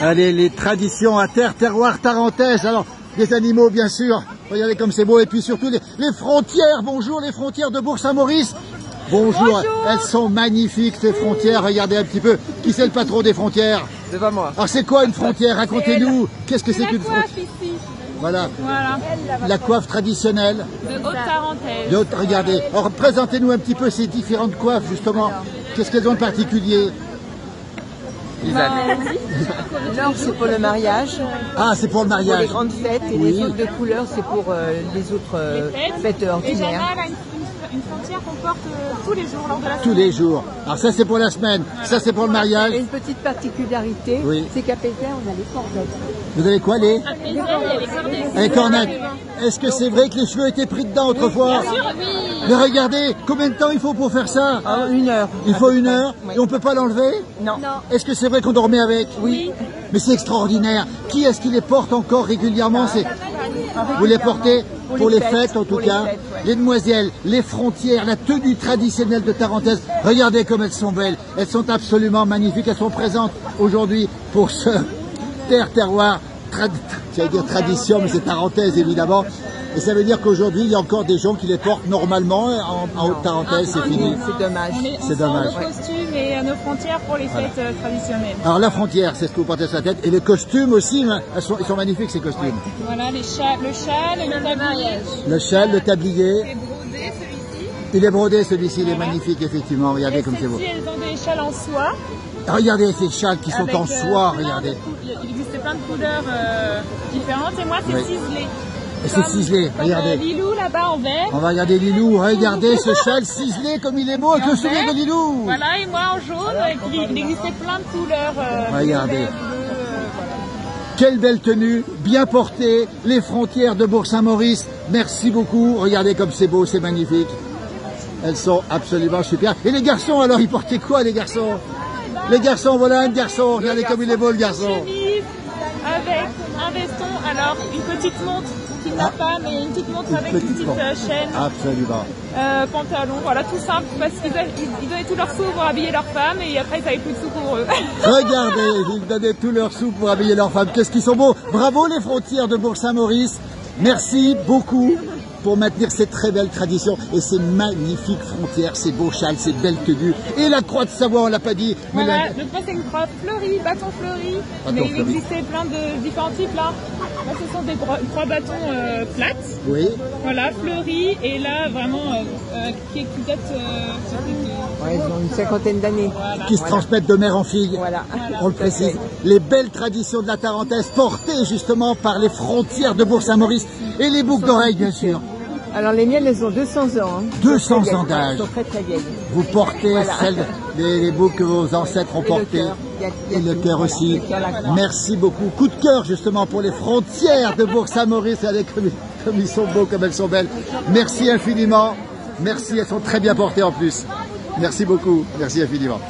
Allez, les traditions à terre, terroir tarentaise. Alors, des animaux, bien sûr. Regardez comme c'est beau. Et puis surtout, les frontières. Bonjour, les frontières de Bourg-Saint-Maurice. Bonjour. Bonjour. Elles sont magnifiques, ces frontières. Regardez un petit peu. Qui c'est le patron des frontières? C'est pas moi. Alors, c'est quoi une frontière? Racontez-nous. Qu'est-ce que c'est qu'une frontière? Voilà. La coiffe traditionnelle de Haute-Tarentaise. Regardez. Alors, présentez-nous un petit peu ces différentes coiffes, justement. Qu'est-ce qu'elles ont de particulier? L'or, c'est pour le mariage. Ah, c'est pour le mariage. Pour les grandes fêtes. Et les autres de couleur, c'est pour les autres fêtes ordinaires. Et Jana, une frontière qu'on porte tous les jours lors de la semaine. Tous les jours. Alors ça, c'est pour la semaine. Ça, c'est pour le mariage. Et une petite particularité, c'est qu'à Pézin, on a les cornettes. Vous avez quoi, les? À Pézin, il y a les cornettes. Les cornettes. Est-ce que c'est vrai que les cheveux étaient pris dedans autrefois? Bien sûr, oui. Mais regardez, combien de temps il faut pour faire ça? 1 heure. Il faut 1 heure? Et on peut pas l'enlever? Non. Est-ce que c'est vrai qu'on dormait avec? Oui. Mais c'est extraordinaire. Qui est-ce qui les porte encore régulièrement? Vous les portez pour les fêtes, en tout cas. Les demoiselles, les frontières, la tenue traditionnelle de Tarentaise. Regardez comme elles sont belles. Elles sont absolument magnifiques. Elles sont présentes aujourd'hui pour ce terroir. J'allais dire tradition, mais c'est Tarentaise évidemment. Et ça veut dire qu'aujourd'hui, il y a encore des gens qui les portent normalement en Haute-Tarentaise, c'est fini. C'est dommage. C'est dommage. On sort nos costumes et nos frontières pour les fêtes traditionnelles. Alors la frontière, c'est ce que vous portez sur la tête. Et les costumes aussi, ils sont magnifiques ces costumes. Voilà, le châle et le tablier. Le châle, le tablier. Il est brodé celui-ci. Il est brodé celui-ci, il est magnifique effectivement. Regardez comme c'est beau. Elles ont des châles en soie. Regardez ces châles qui sont en soie, regardez. Il existe plein de couleurs différentes et moi c'est ciselé. Et c'est ciselé, regardez. Lilou là-bas en vert. On va regarder Lilou, regardez ce châle ciselé comme il est beau avec le sourire de Lilou. Voilà, et moi en jaune, il existait plein de couleurs. Regardez. Quelle belle tenue, bien portée, les frontières de Bourg-Saint-Maurice. Merci beaucoup, regardez comme c'est beau, c'est magnifique. Elles sont absolument super. Et les garçons alors, ils portaient quoi les garçons? Les garçons, voilà un garçon, regardez comme il est beau le garçon. Chemise avec un veston, alors une petite montre qu'il n'a pas, mais une petite montre avec une petite chaîne. Absolument. Pantalon, voilà tout simple, parce qu'ils donnaient tous leurs sous pour habiller leurs femmes et après ils n'avaient plus de sous pour eux. Regardez, ils donnaient tous leurs sous pour habiller leurs femmes. Qu'est-ce qu'ils sont beaux. Bravo les frontières de Bourg-Saint-Maurice. Merci beaucoup pour maintenir cette très belle tradition et ces magnifiques frontières, ces beaux châles, ces belles tenues. Et la croix de Savoie, on l'a pas dit. Mais voilà, le croix c'est une croix fleurie, bâton fleuri. Mais il existait plein de différents types là. Là ce sont des croix bâtons plates. Oui. Voilà, fleuries et là vraiment qui datent ils ont une 50aine d'années. Voilà. Qui se transmettent de mère en fille. Voilà. On le précise. Les belles traditions de la Tarentaise portées justement par les frontières de Bourg-Saint-Maurice et les boucles d'oreilles bien sûr. Alors les miennes, elles ont 200 ans. 200 ans d'âge. Elles sont très très vieilles. Vous portez les boucles que vos ancêtres ont portées. Et le cœur aussi. Merci beaucoup. Coup de cœur justement pour les frontières de Bourg-Saint-Maurice. Regardez comme ils sont beaux, comme elles sont belles. Merci infiniment. Merci, elles sont très bien portées en plus. Merci beaucoup. Merci infiniment.